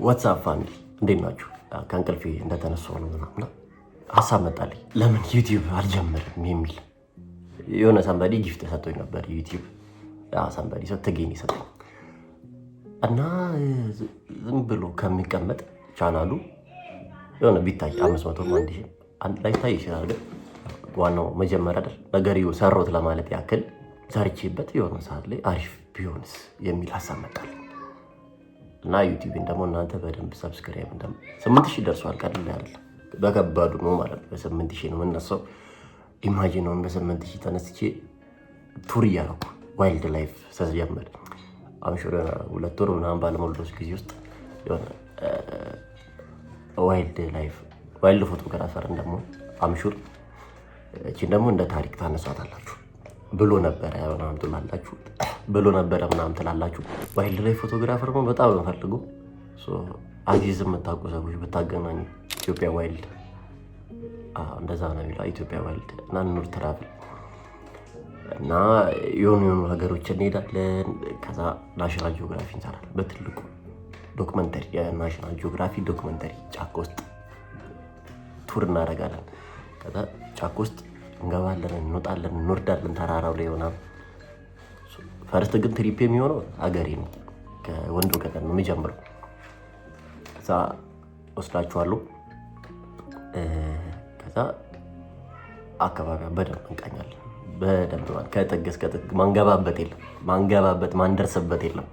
ዋትስአፕ ፋሚሊ እንዴት ናችሁ? ከእንቅልፌ እንደተነሳሁ ነው ምናምን ሀሳብ መጣልኝ። ለምን ዩቲዩብ አልጀምርም የሚል የሆነ ሰንበዲ ጊፍት ሰጥቶኝ ነበር። ዩቲዩብ ሰንበዲ ሰው ትጌን ይሰጠኝ እና ዝም ብሎ ከሚቀመጥ ቻናሉ የሆነ ቢታይ 500 አንድ ላይ ታይ ይችላል። ግን ዋናው መጀመሪያ ነገርየው ሰራሁት ለማለት ያክል ሰርቼበት የሆነ ሰዓት ላይ አሪፍ ቢሆንስ የሚል ሀሳብ መጣልኝ እና ዩቲዩብን ደግሞ እናንተ በደንብ ሰብስክራይብ 8000 ደርሷል። ቀድል አይደል በከባዱ ነው ማለት ነው። በ8000 ነው የምነሳው። ኢማጂን ነው በ8000 ተነስቼ ቱር እያደረኩ ዋይልድ ላይፍ ሰጀመር አምሹር 2 ወር ምናምን ባለሞላው ጊዜ ውስጥ የሆነ ዋይልድ ፎቶግራፈር ደግሞ አምሹር እቺን ደግሞ እንደ ታሪክ ታነሷታላችሁ ብሎ ነበረ ምናምን ትላላችሁ። ዋይልድ ላይፍ ፎቶግራፈር ነው በጣም የምፈልገው። አዚዝ የምታውቁ ሰዎች ብታገናኙ ኢትዮጵያ ዋይልድ እንደዛ ነው የሚለው ኢትዮጵያ ዋይልድ እና ኑር ትራቭል እና የሆኑ ሀገሮች እንሄዳለን። ከዛ ናሽናል ጂኦግራፊ እንሰራለን። በትልቁ ዶክመንተሪ የናሽናል ጂኦግራፊ ዶክመንተሪ ጫካ ውስጥ ቱር እናደርጋለን። ከዛ ጫካ ውስጥ እንገባለን፣ እንወጣለን፣ እንወርዳለን ተራራው ላይ ሆና ፈርስት ግን ትሪፕ የሚሆነው አገሬ ነው። ከወንዶ ገጠር ነው የሚጀምረው። ከዛ ወስዳችኋለሁ። ከዛ አካባቢያ በደንብ እንቃኛለን። በደንብ ከጥግ እስከ ጥግ ማንደርስበት የለም።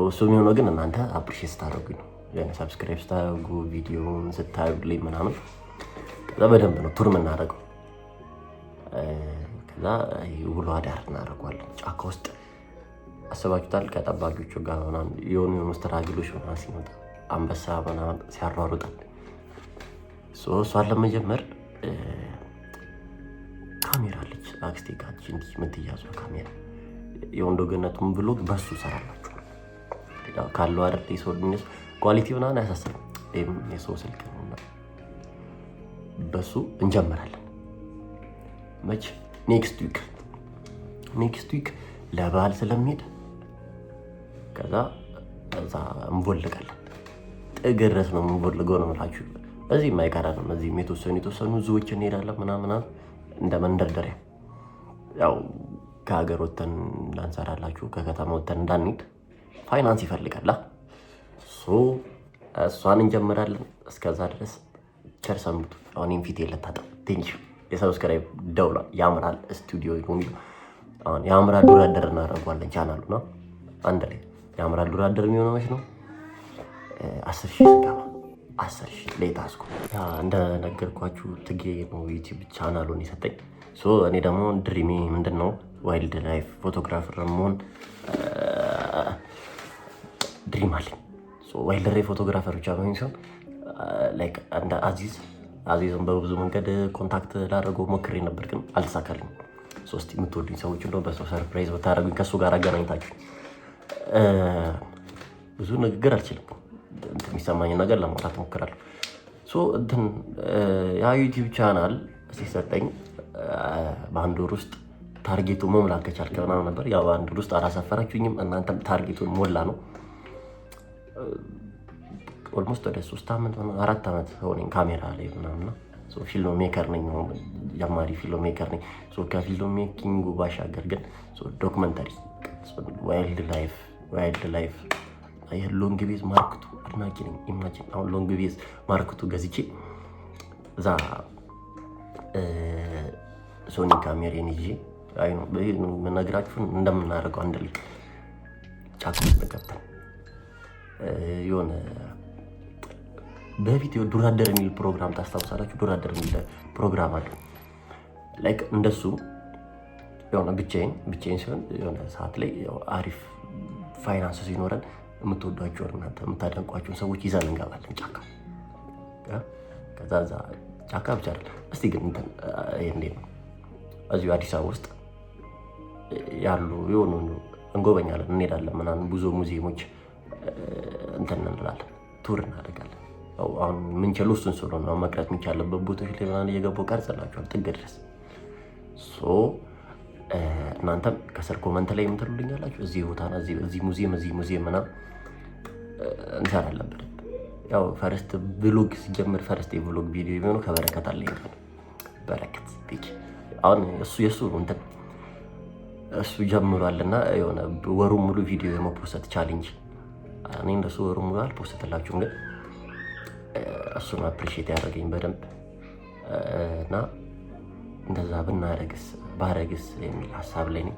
እሱ የሚሆነው ግን እናንተ አፕሪሼት ስታደርጉኝ ነው። ሰብስክራይብ ስታደርጉ ቪዲዮን ስታዩልኝ ምናምን ከዛ በደንብ ነው ቱር የምናደርገው። ከዛ ውሎ አዳር እናደርገዋለን ጫካ ውስጥ አስባችሁታል። ከጠባቂዎቹ ጋር ምናምን የሆኑ ስትራግሎች ምናምን ሲመጣ አንበሳ ምናምን ሲያሯሩጣል። እሷን ለመጀመር ካሜራ አለች አክስቴ ጋር እንዲህ የምትያዙ ካሜራ የወንዶ ገነቱን ብሎግ በሱ ሰራላችሁ ካለው አይደል የሰው ድንስ ኳሊቲ ምናምን አያሳስብም። የሰው ስልክ ነው። በሱ እንጀምራለን። መች ኔክስት ዊክ ለበዓል ስለሚሄድ ከዛ እንቦልቃለን። ጥግ ድረስ ነው የምንቦልገው ነው የምላችሁ። እዚህ የማይቀራ ነው። እዚህም የተወሰኑ ዙዎች እንሄዳለን ምናምን እንደ መንደርደሪያ ያው ከሀገር ወተን እንዳንሰራላችሁ ከከተማ ወተን እንዳንሄድ ፋይናንስ ይፈልጋል። እሷን እንጀምራለን። እስከዛ ድረስ ቸር ሰንብቱ። አሁን ፊት የለታጠም ትንሽ የሰብስክራይብ ደውላ ያምራል ስቱዲዮ ነው አሁን ያምራል። ዱራደር እናደርገዋለን ቻናሉ ነው አንድ ላይ ያምራል። ዱራደር የሚሆነው መች ነው 10,000 ስንገባ 10,000 ሌታስኩ እንደነገርኳችሁ ትጌ ነው ዩቲዩብ ቻናሉን የሰጠኝ። እኔ ደግሞ ድሪሜ ምንድን ነው ዋይልድ ላይፍ ፎቶግራፈር መሆን ድሪም አለኝ። ዋይልድ ላይፍ ፎቶግራፈር ብቻ ነው ሲሆን ላይክ እንደ አዚዝን በብዙ መንገድ ኮንታክት ላደርገው ሞክሬ ነበር፣ ግን አልተሳካልኝ። ሶስት የምትወዱኝ ሰዎች እንደው በሰው ሰርፕራይዝ ብታደርጉኝ ከሱ ጋር አገናኝታችሁ ብዙ ንግግር አልችልም። የሚሰማኝ ነገር ለማውራት ሞክራለሁ። ያ ዩቲዩብ ቻናል ሲሰጠኝ በአንድ ወር ውስጥ ታርጌቱ መሙላት ከቻልክ ምናምን ነበር። ያው በአንድ ወር ውስጥ አላሳፈራችሁኝም። እናንተም ታርጌቱን ሞላ ነው። ኦልሞስት ወደ 3 ዓመት 4 ዓመት ሆነኝ ካሜራ ላይ ምናምን ነው። ፊልም ሜከር ነኝ፣ ጀማሪ ፊልም ሜከር ነኝ። ከፊልም ሜኪንጉ ባሻገር ግን ዶክመንተሪ ዋይልድ ላይፍ ሎንግ ቤዝ ማርክቱ አድናቂ ነኝ። ኢማጂን አሁን ሎንግ ቤዝ ማርክቱ ገዝቼ እዛ ሶኒ ካሜራን ይዤ መነግራችሁን እንደምናደርገው አንድ ላይ ጫካ ውስጥ ገብተን የሆነ በፊት ዱራደር የሚል ፕሮግራም ታስታውሳላችሁ? ዱራደር የሚል ፕሮግራም አለ። ላይክ እንደሱ የሆነ ብቻዬን ሲሆን የሆነ ሰዓት ላይ አሪፍ ፋይናንስ ሲኖረን የምትወዷቸውን እናንተ የምታደንቋቸውን ሰዎች ይዘን እንገባለን ጫካ። ከዛ ጫካ ብቻ አይደለም። እስቲ ግን እንዴት ነው እዚሁ አዲስ አበባ ውስጥ ያሉ የሆኑ እንጎበኛለን፣ እንሄዳለን ምናምን ብዙ ሙዚየሞች እንላለን፣ ቱር እናደርጋለን። አሁን ምንችለው እሱን ስለሆነ ነው። መቅረጽ የሚቻልበት ቦታዎች ላይ ምናምን እየገባሁ ቀርጽላችኋል ጥግ ድረስ። እናንተም ከስር ኮመንት ላይ የምትሉልኛላችሁ እዚህ ቦታ ነው እዚህ ሙዚየም ምናምን እንሰራለን በደንብ። ያው ፈርስት ብሎግ ሲጀምር ፈርስት የብሎግ ቪዲዮ የሚሆነው ከበረከት አለ ይላል። በረከት ቤኪ አሁን የሱ እንትን እሱ ጀምሯልና የሆነ ወሩን ሙሉ ቪዲዮ የመፖስት ቻሌንጅ እኔ እንደሱ ወሩን ሙሉ አልፖስትላችሁም፣ ግን እሱን አፕሪሺየት ያደረገኝ በደንብ እና እንደዛ ባረግስ የሚል ሀሳብ ላይ ነኝ።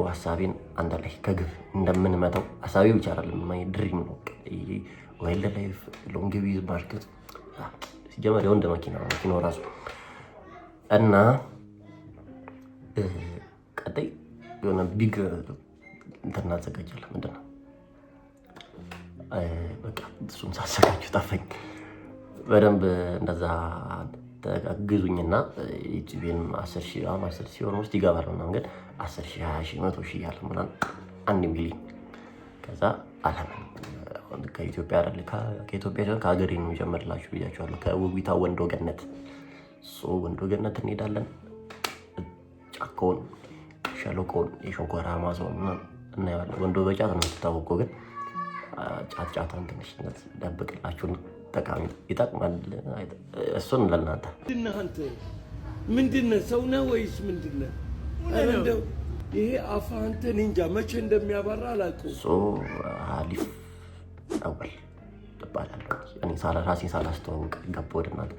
ሀሳቤን አንድ ላይ ከግብ እንደምንመጣው ሀሳቤ ብቻ አይደለም፣ ማይ ድሪም ነው። ዋይልድ ላይፍ ሎንግ ቪዝ ማርኬት ሲጀመር የወንድ መኪናው ራሱ እና ቀጣይ የሆነ ቢግ እንትን እናዘጋጃለን። ምንድን ነው በቃ እሱን ሳዘጋጁ ጠፋኝ። በደንብ እንደዛ ተጋግዙኝና ዩቲዩብን 10 ሺህ ሆኖ ውስጥ ይገባል ምናምን፣ ግን 10 ሺህ 20 ሺህ 100 ሺህ ያለ ምናምን 1 ሚሊዮን ከዛ አለምን ከኢትዮጵያ አይደል ከኢትዮጵያ ሲሆን ከሀገሬ ነው የጀመርላችሁ ብያችኋለሁ። ከውቢቷ ወንዶ ገነት ወንዶ ገነት እንሄዳለን። ጫካውን፣ ሸለቆውን፣ የሸንኮራ ማሳውን እናየዋለን። ወንዶ በጫት ነው የምትታወቀው፣ ግን ጫቷን ትንሽ ደብቅላችሁ ጠቃሚ ይጠቅማል። እሱን ለእናንተ አንተ ምንድነህ? ሰው ነህ ወይስ ምንድነህ? እንደው ይሄ አፋ አንተ እንጃ መቼ እንደሚያባራ አላውቅም። አሊፍ አወል እባላለሁ። እኔ ራሴን ሳላስተዋውቅ ገባሁ ወደ እናንተ።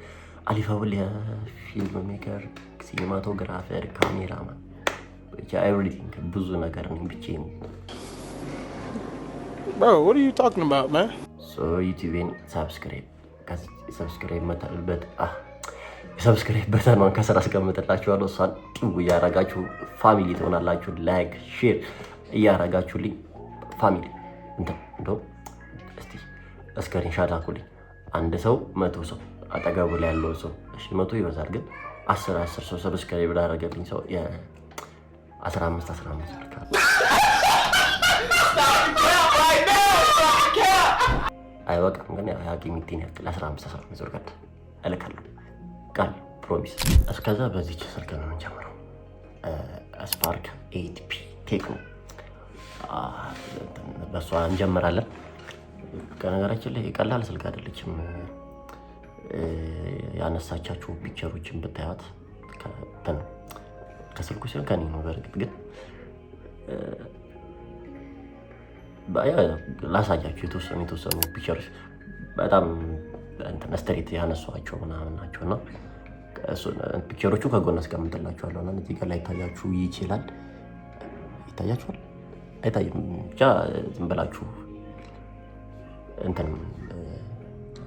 አሊፍ አወል የፊልም ሜከር፣ ሲኒማቶግራፈር፣ ካሜራማን ብቻ ኤቭሪቲንግ ብዙ ነገር ነኝ ብቻዬን። Bro, what are you talking about, man? ዩቲዩብን ሰብስክራይብ በተኗን ከስራ አስቀምጥላችኋለሁ። እሷን ቂው እያረጋችሁ ፋሚሊ ትሆናላችሁ። ላይክ ሼር እያረጋችሁልኝ ፋሚሊ እንደው እስቲ ስክሪንሻት ላኩልኝ። አንድ ሰው 100 ሰው አጠገቡ ላይ ያለው ሰው 100 ይበዛል፣ ግን 10 ሰው ሰብስክራይብ ላደረገልኝ ሰው የ15 ልካል። አይወቃም ግን ያቂሚቲን ያክል 15 ዞር ቀጥ እልካለሁ። ቃል ፕሮሚስ። እስከዛ በዚህች ስልክ ነው የምንጀምረው። ስፓርክ 8P ቴክኖ በሷ እንጀምራለን። ከነገራችን ላይ ቀላል ስልክ አይደለችም። ያነሳቻችሁ ፒክቸሮችን ብታዩት ከስልኩ ሲሆን ከኔ ነው። በርግጥ ግን ላሳያችሁ የተወሰኑ ፒክቸሮች በጣም ስትሬት ያነሷቸው ምናምን ናቸውና ፒክቸሮቹ ከጎን አስቀምጥላችኋለሁ። እና እዚህ ጋር ላይ ታያችሁ ይችላል። ይታያችኋል አይታይም? ብቻ ዝም ብላችሁ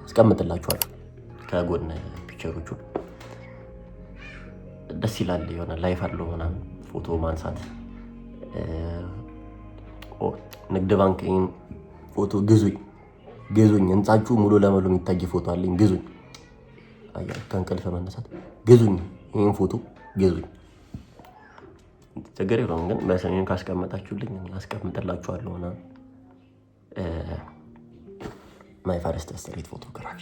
አስቀምጥላችኋለሁ ከጎን ፒክቸሮቹ። ደስ ይላል። የሆነ ላይፍ አለው ምናምን ፎቶ ማንሳት። ንግድ ባንክ ፎቶ ግዙኝ፣ ህንጻችሁ ሙሉ ለሙሉ የሚታይ ፎቶ አለኝ ግዙኝ። ከእንቅልፍ መነሳት ግዙኝ፣ ይህን ፎቶ ግዙኝ። ችግር የለውም ግን በሰሜን ካስቀመጣችሁልኝ አስቀምጥላችኋለሁ። ሆነ ማይ ፈርስት ስትሪት ፎቶግራፊ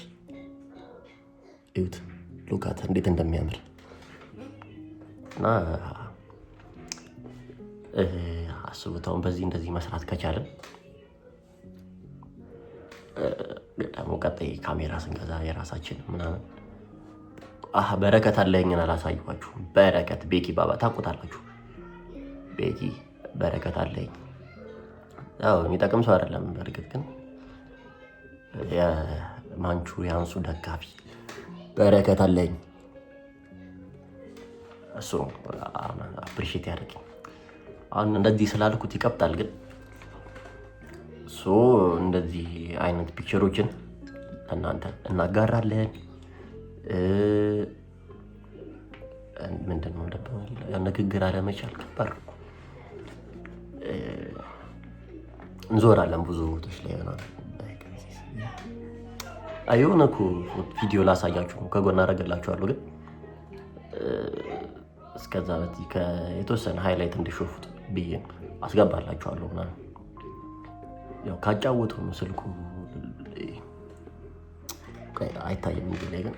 እዩት፣ ሉካት እንዴት እንደሚያምር እና አስቡታውን በዚህ እንደዚህ መስራት ከቻለን ደግሞ ቀጣይ ካሜራ ስንገዛ የራሳችን ምናምን በረከት አለኝን አላሳየኋችሁም። በረከት ቤኪ ባባ ታውቁታላችሁ። ቤኪ በረከት አለኝ። ያው የሚጠቅም ሰው አይደለም በርግጥ፣ ግን የማንቹሪያንሱ ደጋፊ በረከት አለኝ። እሱ አፕሪሺየት ያደርገኝ። አሁን እንደዚህ ስላልኩት ይቀብጣል፣ ግን እንደዚህ አይነት ፒክቸሮችን እናንተ እናጋራለን። ምንድነው ንግግር አለመቻል ከባድ ነው። እንዞራለን ብዙ ቦታዎች ላይ ሆና የሆነ እኮ ቪዲዮ ላሳያችሁ ነው ከጎን አደርግላችኋለሁ፣ ግን እስከዛ የተወሰነ ሃይላይት እንዲሾፉት ብዬ አስገባላችኋለሁ ምናምን። ያው ካጫወተው ነው ስልኩ አይታይም እንጂ ላይ ግን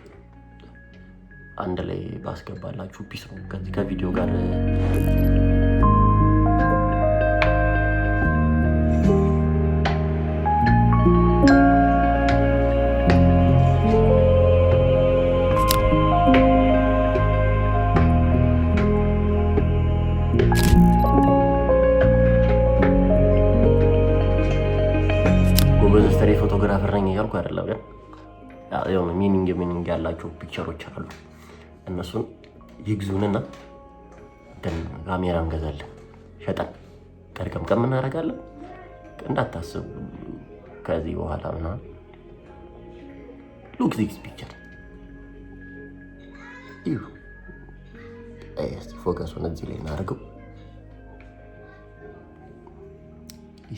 አንድ ላይ ባስገባላችሁ ፒስ ነው ከዚህ ከቪዲዮ ጋር ጎበዝ ስትሬት ፎቶግራፈር ነኝ እያልኩ አይደለም፣ ግን የሆነ ሚኒንግ ያላቸው ፒክቸሮች አሉ። እነሱን ይግዙንና ካሜራ እንገዛለን፣ ሸጠን ቀርቀምቀም እናደርጋለን። እንዳታስቡ ከዚህ በኋላ ምናምን ሉክ ዚስ ፒክቸር ይሁ ፎከሱን እዚህ ላይ እናደርገው።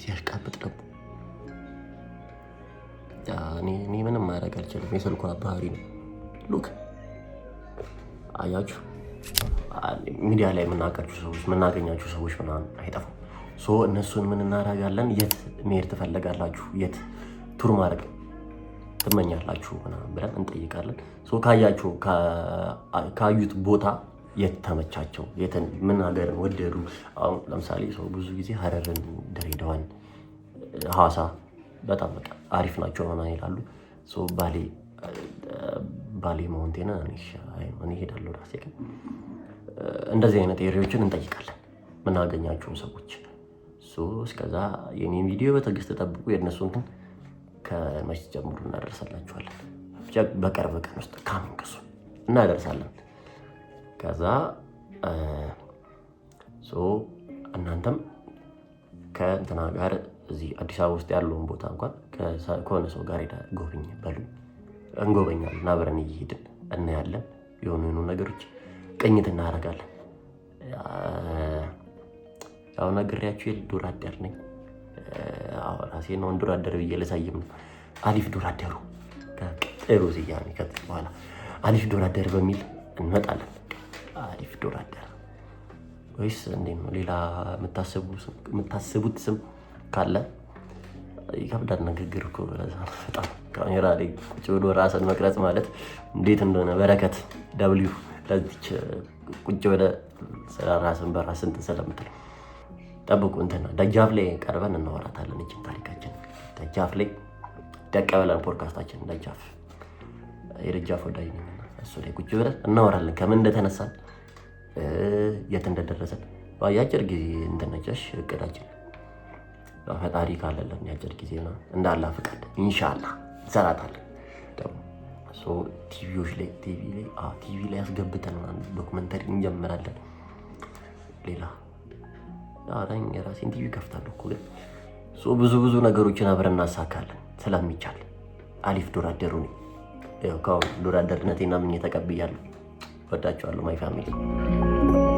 ሲያሽቃብጥ ደግሞ እኔ ምንም ማድረግ አልችልም። የስልኳ ባህሪ ነው። ሉክ አያችሁ፣ ሚዲያ ላይ የምናገኛችሁ ሰዎች ምናምን አይጠፉም። እነሱን ምን እናደርጋለን? የት መሄድ ትፈልጋላችሁ? የት ቱር ማድረግ ትመኛላችሁ ምናምን ብለን እንጠይቃለን። ካዩት ቦታ የት ተመቻቸው? ምን ሀገርን ወደዱ? አሁን ለምሳሌ ሰው ብዙ ጊዜ ሀረርን፣ ድሬዳዋን፣ ሐዋሳ በጣም በቃ አሪፍ ናቸው ምናምን ይላሉ። ባሌ ማውንቴን እኔ እሄዳለሁ ራሴ። ግን እንደዚህ አይነት ኤሪያዎችን እንጠይቃለን ምናገኛቸውን ሰዎች። እስከዛ የኔን ቪዲዮ በትዕግስት ጠብቁ። የእነሱን ግን ከመቼ ጀምሮ እናደርሳላችኋለን። ብቻ በቅርብ ቀን ውስጥ ካሚንግሱ እናደርሳለን። ከዛ እናንተም ከእንትና ጋር እዚህ አዲስ አበባ ውስጥ ያለውን ቦታ እንኳን ከሆነ ሰው ጋር ሄዳ ጎብኝ በሉ፣ እንጎበኛለን። አብረን እየሄድን እናያለን። የሆኑ ነገሮች ቅኝት እናደርጋለን። ያው ነግሬያችሁ ዱር አደር ነኝ። ራሴን ነው ዱር አደር ብዬ ልሳይም ነው። አሊፍ ዱር አደሩ ከጥሩ ስያሜ ከዚህ በኋላ አሊፍ ዱር አደር በሚል እንመጣለን። አሊፍ ዱር አደር ወይስ እንዴት ነው? ሌላ የምታስቡት ስም ካለ ይከብዳል። ንግግር እኮ በጣም ካሜራ ላይ ቁጭ ብሎ ራስን መቅረጽ ማለት እንዴት እንደሆነ በረከት ደብሊው ለዚች ቁጭ ብለ ራስን በራስ እንትን ስለምትል ጠብቁ። ደጃፍ ላይ ቀርበን እናወራታለን። እችን ታሪካችን ደጃፍ ላይ ደቀ ብለን ፖድካስታችን ደጃፍ የደጃፍ ወዳጅ ነኝና እሱ ላይ ቁጭ ብለን እናወራለን። ከምን እንደተነሳን የት እንደደረሰን የአጭር ጊዜ እንትነጨሽ እቅዳችን ፈጣሪ ካለለን የአጭር ጊዜ ነው እንዳላ ፍቃድ ኢንሻአላህ እንሰራታለን። ደግሞ ቲቪ ላይ ያስገብተን ዶክመንተሪ እንጀምራለን። ሌላ የራሴን ቲቪ ከፍታለሁ እኮ ግን ብዙ ነገሮችን አብረን እናሳካለን ስለሚቻል። አሊፍ ዱር አደሩ ነኝ። ከአሁን ዱር አደርነቴና ምን ተቀብያለሁ። ወዳቸዋለሁ ማይ ፋሚሊ።